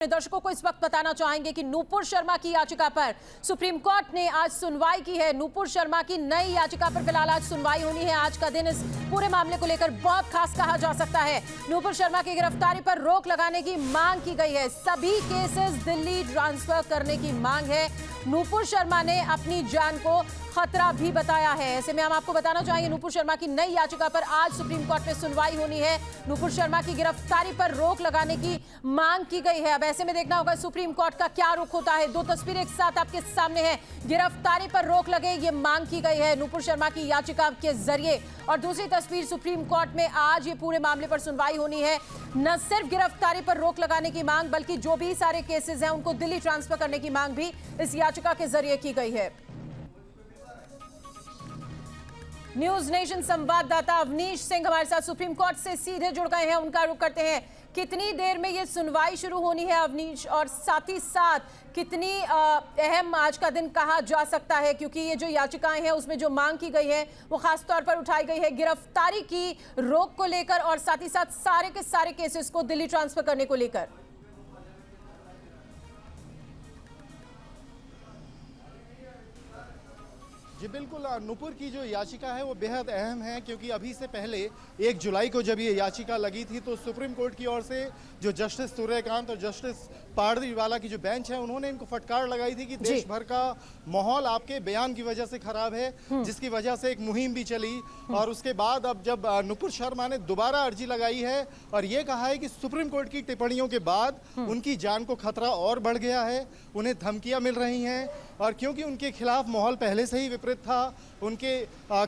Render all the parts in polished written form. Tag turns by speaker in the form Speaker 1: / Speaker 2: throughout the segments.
Speaker 1: दर्शकों को इस वक्त बताना चाहेंगे कि नूपुर शर्मा की याचिका पर सुप्रीम कोर्ट ने आज सुनवाई की है। नूपुर शर्मा की नई याचिका पर फिलहाल आज सुनवाई होनी है। आज का दिन इस पूरे मामले को लेकर बहुत खास कहा जा सकता है। नूपुर शर्मा की गिरफ्तारी पर रोक लगाने की मांग की गई है। सभी केसेस दिल्ली ट्रांसफर करने की मांग है। नूपुर शर्मा ने अपनी जान को खतरा भी बताया है। ऐसे में हम आपको बताना चाहेंगे नूपुर शर्मा की नई याचिका पर आज सुप्रीम कोर्ट में सुनवाई होनी है। नूपुर शर्मा की गिरफ्तारी पर रोक लगाने की मांग की गई है। अब ऐसे में देखना होगा सुप्रीम कोर्ट का क्या रुख होता है। दो तस्वीरें एक साथ आपके सामने हैं। गिरफ्तारी पर रोक लगे ये मांग की गई है नूपुर शर्मा की याचिका के जरिए, और दूसरी तस्वीर सुप्रीम कोर्ट में आज ये पूरे मामले पर सुनवाई होनी है। न सिर्फ गिरफ्तारी पर रोक लगाने की मांग बल्कि जो भी सारे केसेस हैं उनको दिल्ली ट्रांसफर करने की मांग भी इस याचिका के जरिए की गई है। न्यूज नेशन संवाददाता अवनीश सिंह हमारे साथ सुप्रीम कोर्ट से सीधे जुड़ गए हैं। उनका रुख करते हैं, कितनी देर में ये सुनवाई शुरू होनी है अवनीश, और साथ ही साथ कितनी अहम आज का दिन कहा जा सकता है, क्योंकि ये जो याचिकाएं हैं उसमें जो मांग की गई है वो खास तौर पर उठाई गई है गिरफ्तारी की रोक को लेकर और साथ ही साथ सारे के सारे केसेस को दिल्ली ट्रांसफर करने को लेकर।
Speaker 2: जी बिल्कुल, नूपुर की जो याचिका है वो बेहद अहम है, क्योंकि अभी से पहले 1 जुलाई को जब ये याचिका लगी थी तो सुप्रीम कोर्ट की ओर से जो जस्टिस सूर्यकांत और जस्टिस पारदीवाला की जो बेंच है उन्होंने इनको फटकार लगाई थी कि देश भर का माहौल आपके बयान की वजह से खराब है, जिसकी वजह से एक मुहिम भी चली। और उसके बाद अब जब नूपुर शर्मा ने दोबारा अर्जी लगाई है और ये कहा है कि सुप्रीम कोर्ट की टिप्पणियों के बाद उनकी जान को खतरा और बढ़ गया है, उन्हें धमकियां मिल रही हैं, और क्योंकि उनके खिलाफ माहौल पहले से ही विपरीत था, उनके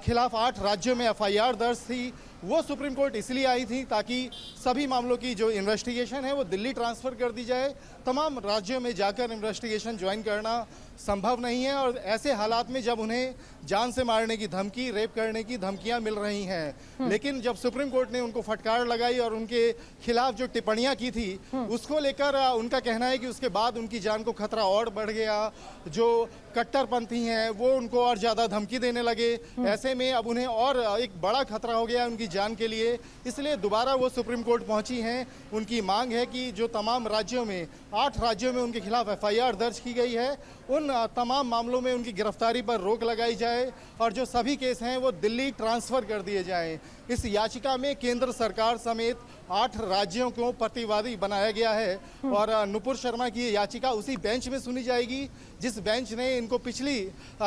Speaker 2: खिलाफ 8 राज्यों में एफआईआर दर्ज थी, वो सुप्रीम कोर्ट इसलिए आई थी ताकि सभी मामलों की जो इन्वेस्टिगेशन है वो दिल्ली ट्रांसफ़र कर दी जाए। तमाम राज्यों में जाकर इन्वेस्टिगेशन ज्वाइन करना संभव नहीं है, और ऐसे हालात में जब उन्हें जान से मारने की धमकी, रेप करने की धमकियां मिल रही हैं, लेकिन जब सुप्रीम कोर्ट ने उनको फटकार लगाई और उनके खिलाफ जो टिप्पणियां की थी उसको लेकर उनका कहना है कि उसके बाद उनकी जान को खतरा और बढ़ गया। जो कट्टरपंथी हैं वो उनको और ज़्यादा धमकी देने लगे। ऐसे में अब उन्हें और एक बड़ा खतरा हो गया उनकी जान के लिए, इसलिए दोबारा वो सुप्रीम कोर्ट पहुंची हैं। उनकी मांग है कि जो तमाम राज्यों में 8 राज्यों में उनके खिलाफ एफआईआर दर्ज की गई है उन तमाम मामलों में उनकी गिरफ्तारी पर रोक लगाई जाए और जो सभी केस हैं वो दिल्ली ट्रांसफ़र कर दिए जाएं। इस याचिका में केंद्र सरकार समेत 8 राज्यों को प्रतिवादी बनाया गया है, और नूपुर शर्मा की याचिका उसी बेंच में सुनी जाएगी जिस बेंच ने इनको पिछली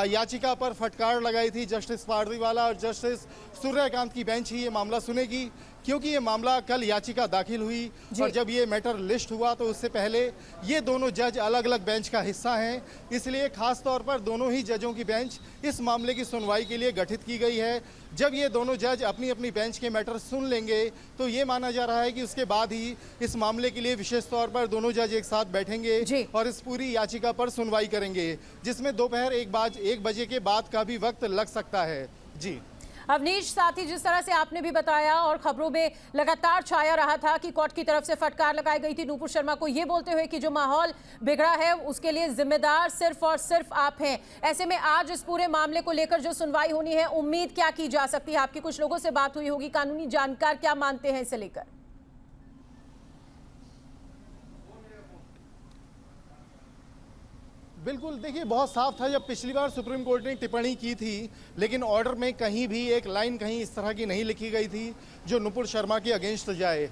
Speaker 2: याचिका पर फटकार लगाई थी। जस्टिस पारदीवाला और जस्टिस सूर्यकांत की बेंच ही ये मामला सुनेगी, क्योंकि ये मामला कल याचिका दाखिल हुई और जब ये मैटर लिस्ट हुआ तो उससे पहले ये दोनों जज अलग अलग बेंच का हिस्सा हैं, इसलिए खास तौर पर दोनों ही जजों की बेंच इस मामले की सुनवाई के लिए गठित की गई है। जब ये दोनों जज अपनी अपनी बेंच के मैटर सुन लेंगे तो ये माना जा रहा है कि उसके बाद ही इस मामले के लिए विशेष तौर पर दोनों जज एक साथ बैठेंगे और इस पूरी याचिका पर सुनवाई करेंगे, जिसमें दोपहर 1 बजे के बाद का भी वक्त लग सकता है। जी
Speaker 1: अवनीश, साथ ही जिस तरह से आपने भी बताया और खबरों में लगातार छाया रहा था कि कोर्ट की तरफ से फटकार लगाई गई थी नूपुर शर्मा को, ये बोलते हुए कि जो माहौल बिगड़ा है उसके लिए जिम्मेदार सिर्फ और सिर्फ आप हैं। ऐसे में आज इस पूरे मामले को लेकर जो सुनवाई होनी है, उम्मीद क्या की जा सकती है? आपकी कुछ लोगों से बात हुई होगी, कानूनी जानकार क्या मानते हैं इसे लेकर?
Speaker 2: बिल्कुल, देखिए बहुत साफ था जब पिछली बार सुप्रीम कोर्ट ने टिप्पणी की थी, लेकिन ऑर्डर में कहीं भी एक लाइन कहीं इस तरह की नहीं लिखी गई थी जो नूपुर शर्मा के अगेंस्ट जाए।